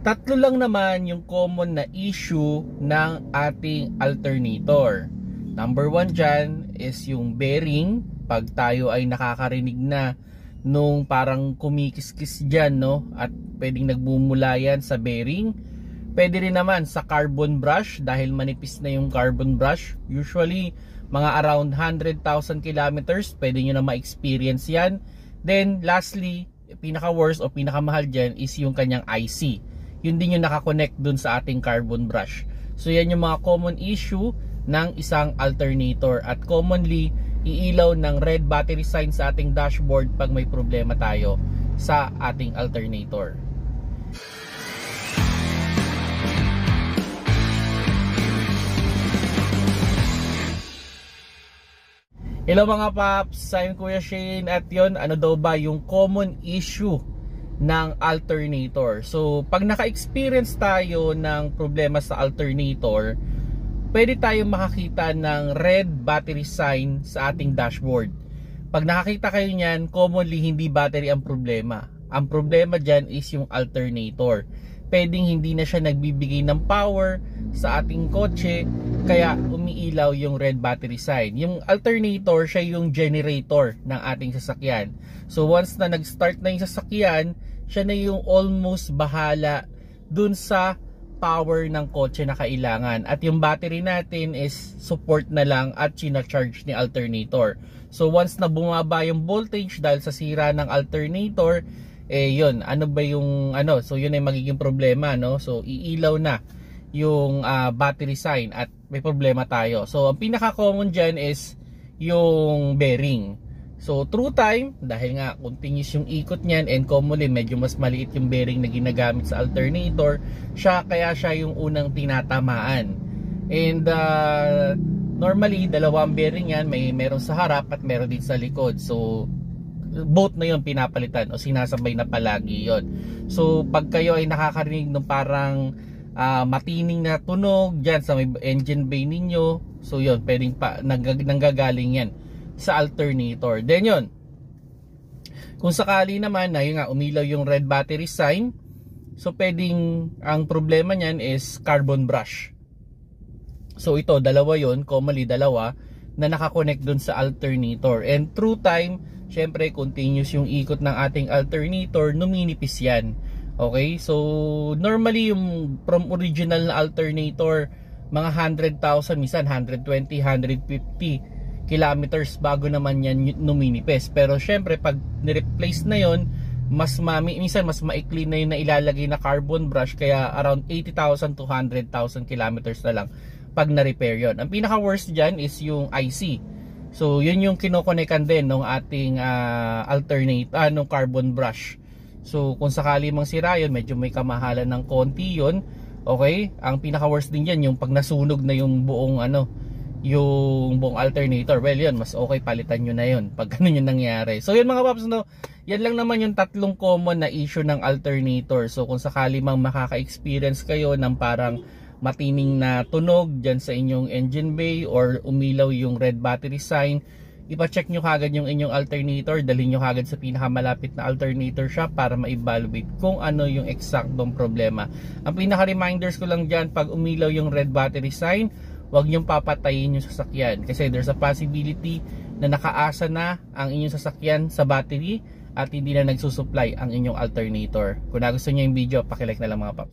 Tatlo lang naman yung common na issue ng ating alternator. Number 1 dyan is yung bearing. Pag tayo ay nakakarinig na nung parang kumikis-kis dyan, no? At pwedeng nagmumula yan sa bearing. Pwede rin naman sa carbon brush dahil manipis na yung carbon brush. Usually mga around 100,000 kilometers pwede nyo na ma-experience yan. Then lastly, pinaka worst o pinakamahal dyan is yung kanyang IC. Yun din yung nakakonect dun sa ating carbon brush. So yan yung mga common issue ng isang alternator, at commonly iilaw ng red battery sign sa ating dashboard pag may problema tayo sa ating alternator. Hello mga paps, I'm Kuya Shane, at yun, ano daw ba yung common issue ng alternator? So pag naka-experience tayo ng problema sa alternator, pwede tayong makakita ng red battery sign sa ating dashboard. Pag nakakita kayo niyan, commonly hindi battery ang problema. Ang problema dyan is yung alternator. Pwedeng hindi na siya nagbibigay ng power sa ating kotse, kaya umiilaw yung red battery sign. Yung alternator, siya yung generator ng ating sasakyan. So once na nag-start na yung sasakyan, siya na yung almost bahala dun sa power ng kotse na kailangan. At yung battery natin is support na lang at charge ni alternator. So once na bumaba yung voltage dahil sa sira ng alternator, yun, ano ba yung so yun ay magiging problema, no? So iilaw na yung battery sign at may problema tayo. So ang pinaka-common dyan is yung bearing. So through time, dahil nga continuous yung ikot niyan, and commonly medyo mas maliit yung bearing na ginagamit sa alternator, kaya siya yung unang tinatamaan. And normally dalawang bearing yan, meron sa harap at meron din sa likod. So both na yun pinapalitan o sinasabay na palagi yon. So pag kayo ay nakakarinig ng parang matining na tunog dyan sa may engine bay ninyo, so yun, pwedeng nanggagaling yan sa alternator. Then yun, kung sakali naman na yun nga, umilaw yung red battery sign, so pwedeng ang problema nyan is carbon brush. So ito, dalawa yun, commonly dalawa na nakakonect dun sa alternator, and through time, syempre continuous yung ikot ng ating alternator, numinipis yan. Okay, so normally yung from original na alternator, mga 100,000, minsan 120, 150 kilometers bago naman yan numinipis. Pero syempre pag ni-replace na yon, minsan mas maikli na yun na ilalagay na carbon brush, kaya around 80,000 to 100,000 kilometers na lang pag na-repair yon. Ang pinaka worst dyan is yung IC. So yun yung kinokonekan din ng ating nung carbon brush. So kung sakali mang sira yun, medyo may kamahalan ng konti yun. Okay, ang pinaka worst din dyan yung pag nasunog na yung buong yung buong alternator. Well yun, mas okay palitan nyo na yun pag ganun yung nangyari. So yun mga paps, no, yan lang naman yung tatlong common na issue ng alternator. So kung sakali mang makaka-experience kayo ng parang matining na tunog dyan sa inyong engine bay or umilaw yung red battery sign, ipacheck nyo kagad yung inyong alternator, dalhin nyo kagad sa pinakamalapit na alternator shop para ma-evaluate kung ano yung eksaktong problema. Ang pinaka-reminders ko lang dyan, pag umilaw yung red battery sign, huwag nyong papatayin yung sasakyan, kasi there's a possibility na nakaasa na ang inyong sasakyan sa battery at hindi na nagsusupply ang inyong alternator. Kung nagustuhan nyo yung video, pakilike na lang mga paps.